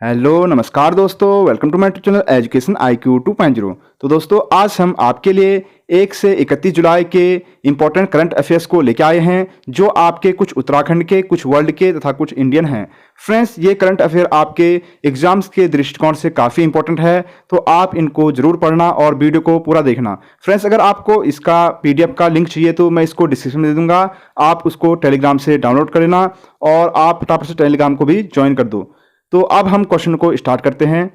Hello नमस्कार दोस्तों, welcome to my YouTube channel education IQ 2.0। तो दोस्तों आज हम आपके लिए 1 से 31 जुलाई के इंपॉर्टेंट करंट अफेयर्स को लेकर आए हैं, जो आपके कुछ उत्तराखंड के, कुछ वर्ल्ड के तथा कुछ इंडियन हैं। फ्रेंड्स, ये करंट अफेयर आपके एग्जाम्स के दृष्टिकोण से काफ़ी इंपॉर्टेंट है, तो आप इनको जरूर पढ़ना और वीडियो को पूरा देखना। फ्रेंड्स, अगर आपको इसका PDF का लिंक चाहिए तो मैं इसको डिस्क्रिप्शन में दे दूंगा, आप उसको टेलीग्राम से डाउनलोड कर लेना और आप फटाफट से टेलीग्राम को भी ज्वाइन कर दो। तो अब हम क्वेश्चन को स्टार्ट करते हैं।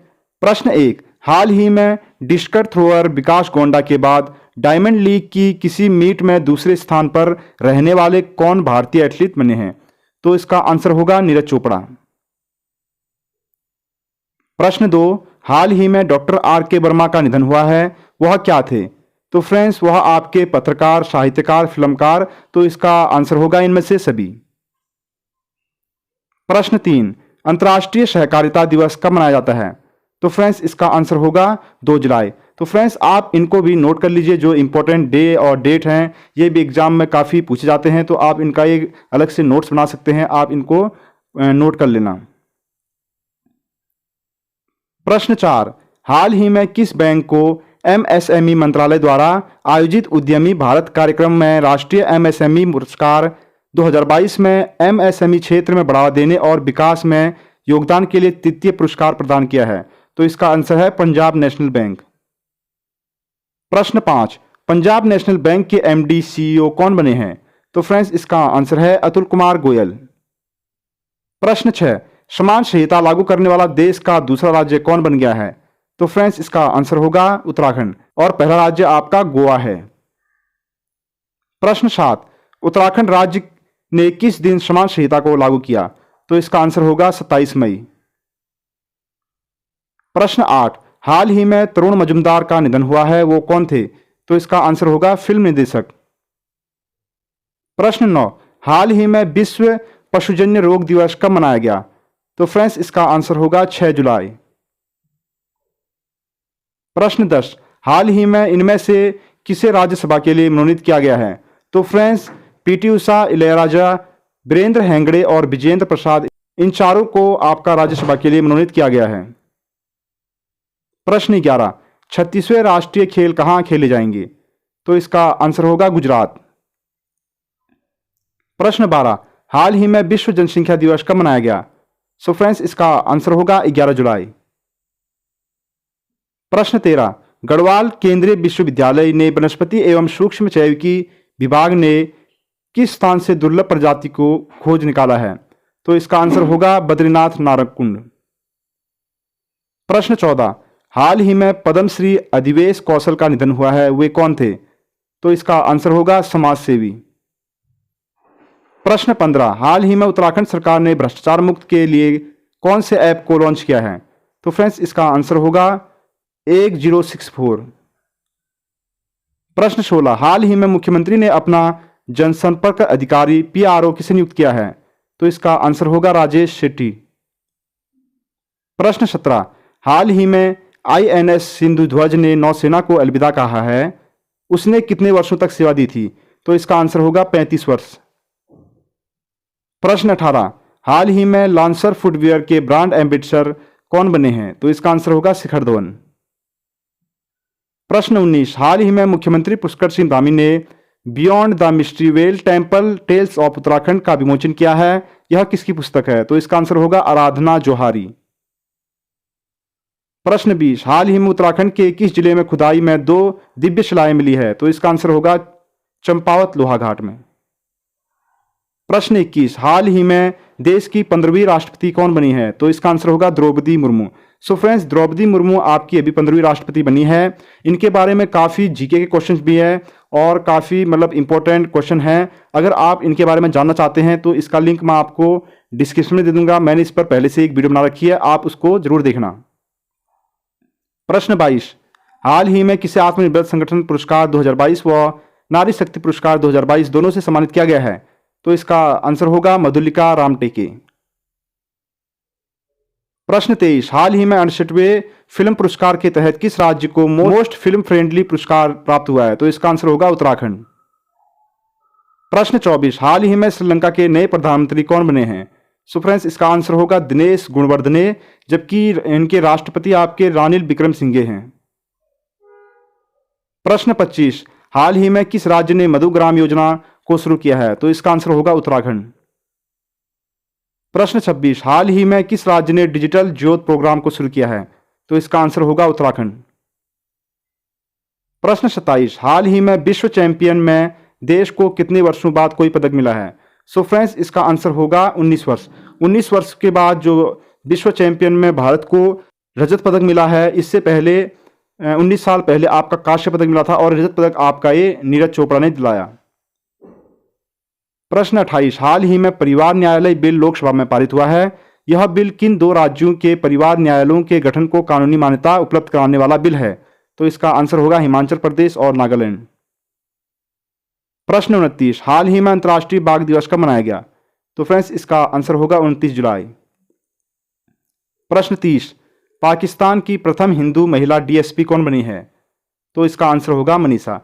प्रश्न 1, हाल ही में डिस्कस थ्रोअर विकास गोंडा के बाद डायमंड लीग की किसी मीट में दूसरे स्थान पर रहने वाले कौन भारतीय एथलीट बने हैं? तो इसका आंसर होगा नीरज चोपड़ा। प्रश्न 2, हाल ही में डॉक्टर RK वर्मा का निधन हुआ है, वह क्या थे? तो फ्रेंड्स, वह आपके पत्रकार, साहित्यकार, फिल्मकार, तो इसका आंसर होगा इनमें से सभी। प्रश्न 3, अंतर्राष्ट्रीय सहकारिता दिवस कब मनाया जाता है? तो फ्रेंड्स, इसका आंसर होगा 2 जुलाई। तो फ्रेंड्स, आप इनको भी नोट कर लीजिए, जो इंपॉर्टेंट डे और डेट हैं ये भी एग्जाम में काफ़ी पूछे जाते हैं, तो आप इनका एक अलग से नोट्स बना सकते हैं, आप इनको नोट कर लेना। प्रश्न 4, हाल ही में किस बैंक को MSME मंत्रालय द्वारा आयोजित उद्यमी भारत कार्यक्रम में राष्ट्रीय MSME पुरस्कार 2022 में MSME क्षेत्र में बढ़ावा देने और विकास में योगदान के लिए तृतीय पुरस्कार प्रदान किया है? तो इसका आंसर है पंजाब नेशनल बैंक। प्रश्न 5, पंजाब नेशनल बैंक के MD CEO कौन बने हैं? तो फ्रेंड्स, इसका आंसर है अतुल कुमार गोयल। प्रश्न 6, समान संहिता लागू करने वाला देश का दूसरा राज्य कौन बन गया है? तो फ्रेंड्स, इसका आंसर होगा उत्तराखंड और पहला राज्य आपका गोवा है। प्रश्न 7, उत्तराखंड राज्य ने किस दिन समान संहिता को लागू किया? तो इसका आंसर होगा 27 मई। प्रश्न 8, हाल ही में तरुण मजूमदार का निधन हुआ है, वो कौन थे? तो इसका आंसर होगा फिल्म निर्देशक। प्रश्न 9, हाल ही में विश्व पशुजन्य रोग दिवस कब मनाया गया? तो फ्रेंड्स, इसका आंसर होगा 6 जुलाई। प्रश्न 10, हाल ही में इनमें से किसे राज्यसभा के लिए मनोनीत किया गया है? तो फ्रेंड्स, PT उषा, इलैयाराजा, वीरेंद्र हेगड़े और विजेंद्र प्रसाद, इन चारों को आपका राज्यसभा के लिए मनोनीत किया गया है। प्रश्न 11, 36वें राष्ट्रीय खेल कहाँ खेले जाएंगे? तो इसका आंसर होगा गुजरात। प्रश्न 12, हाल ही में विश्व जनसंख्या दिवस कब मनाया गया? सो फ्रेंड्स, इसका आंसर होगा 11 जुलाई। प्रश्न 13, गढ़वाल केंद्रीय विश्वविद्यालय ने वनस्पति एवं सूक्ष्म जैविकी विभाग ने किस स्थान से दुर्लभ प्रजाति को खोज निकाला है? तो इसका आंसर होगा बद्रीनाथ नारकुंड। प्रश्न 14, हाल ही में पद्मश्री अधिवेश कौशल का निधन हुआ है, वे कौन थे? तो इसका आंसर होगा समाज सेवी। प्रश्न 15, हाल ही में उत्तराखंड सरकार ने भ्रष्टाचार मुक्त के लिए कौन से ऐप को लॉन्च किया है? तो फ्रेंड्स, इसका आंसर होगा 1064। प्रश्न 16, हाल ही में मुख्यमंत्री ने अपना जनसंपर्क अधिकारी PRO किसे नियुक्त किया है? तो इसका आंसर होगा राजेश शेट्टी। प्रश्न 17, हाल ही में INS सिंधुध्वज ने नौसेना को अलविदा कहा है, उसने कितने वर्षों तक सेवा दी थी? तो इसका आंसर होगा 35 वर्ष। प्रश्न 18, हाल ही में लॉन्सर फुटवियर के ब्रांड एम्बेसडर कौन बने हैं? तो इसका आंसर होगा शिखर धवन। प्रश्न 19, हाल ही में मुख्यमंत्री पुष्कर सिंह धामी ने beyond the mystery well temple tales of Uttarakhand का विमोचन किया है, यह किसकी पुस्तक है? तो इसका आंसर होगा आराधना जोहारी। प्रश्न 20, हाल ही में उत्तराखंड के किस जिले में खुदाई में 2 दिव्य शिलाएं मिली है? तो इसका आंसर होगा चंपावत लोहाघाट में। प्रश्न 21, हाल ही में देश की 15वीं राष्ट्रपति कौन बनी है? तो इसका आंसर होगा द्रौपदी मुर्मू। सो फ्रेंड्स, द्रौपदी मुर्मू आपकी अभी 15वीं राष्ट्रपति बनी है। इनके बारे में काफ़ी GK के क्वेश्चंस भी हैं और काफ़ी इंपॉर्टेंट क्वेश्चन हैं। अगर आप इनके बारे में जानना चाहते हैं तो इसका लिंक मैं आपको डिस्क्रिप्शन में दे दूंगा, मैंने इस पर पहले से एक वीडियो बना रखी है, आप उसको जरूर देखना। प्रश्न 22, हाल ही में किसे आत्मनिर्भर संगठन पुरस्कार 2022 व नारी शक्ति पुरस्कार 2022 दोनों से सम्मानित किया गया है? तो इसका आंसर होगा मधुलिका रामटेके। प्रश्न 23, हाल ही में 68वें फिल्म पुरस्कार के तहत किस राज्य को मोस्ट फिल्म फ्रेंडली पुरस्कार प्राप्त हुआ है? तो इसका आंसर होगा उत्तराखंड। प्रश्न 24, हाल ही में श्रीलंका के नए प्रधानमंत्री कौन बने हैं? सो फ्रेंड्स इसका आंसर होगा दिनेश गुणवर्धने, जबकि इनके राष्ट्रपति आपके रानिल विक्रमसिंघे हैं। प्रश्न 25, हाल ही में किस राज्य ने मधु ग्राम योजना को शुरू किया है? तो इसका आंसर होगा उत्तराखंड। प्रश्न 26, हाल ही में किस राज्य ने डिजिटल ज्योत प्रोग्राम को शुरू किया है? तो इसका आंसर होगा उत्तराखंड। प्रश्न 27, हाल ही में विश्व चैंपियन में देश को कितने वर्षों बाद कोई पदक मिला है? सो फ्रेंड्स इसका आंसर होगा 19 वर्ष। 19 वर्ष के बाद जो विश्व चैंपियन में भारत को रजत पदक मिला है। इससे पहले 19 साल पहले आपका कांस्य पदक मिला था और रजत पदक आपका ये नीरज चोपड़ा ने दिलाया। प्रश्न 28, हाल ही में परिवार न्यायालय बिल लोकसभा में पारित हुआ है। यह बिल किन दो राज्यों के परिवार न्यायालयों के गठन को कानूनी मान्यता उपलब्ध कराने वाला बिल है? तो इसका आंसर होगा हिमाचल प्रदेश और नागालैंड। प्रश्न 29, हाल ही में अंतर्राष्ट्रीय बाघ दिवस कब मनाया गया? तो फ्रेंड्स इसका आंसर होगा 29 जुलाई। प्रश्न 30, पाकिस्तान की प्रथम हिंदू महिला डीएसपी कौन बनी है? तो इसका आंसर होगा मनीषा।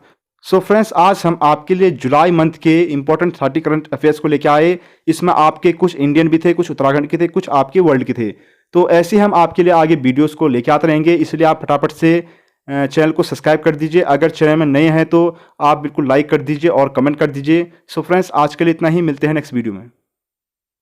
सो फ्रेंड्स आज हम आपके लिए जुलाई मंथ के इंपॉर्टेंट 30 करंट अफेयर्स को लेकर आए। इसमें आपके कुछ इंडियन भी थे, कुछ उत्तराखंड के थे, कुछ आपके वर्ल्ड के थे। तो ऐसे हम आपके लिए आगे वीडियोस को लेकर आते रहेंगे, इसलिए आप फटाफट से चैनल को सब्सक्राइब कर दीजिए। अगर चैनल में नए हैं तो आप बिल्कुल लाइक कर दीजिए और कमेंट कर दीजिए। सो फ्रेंड्स आज के लिए इतना ही, मिलते हैं नेक्स्ट वीडियो में।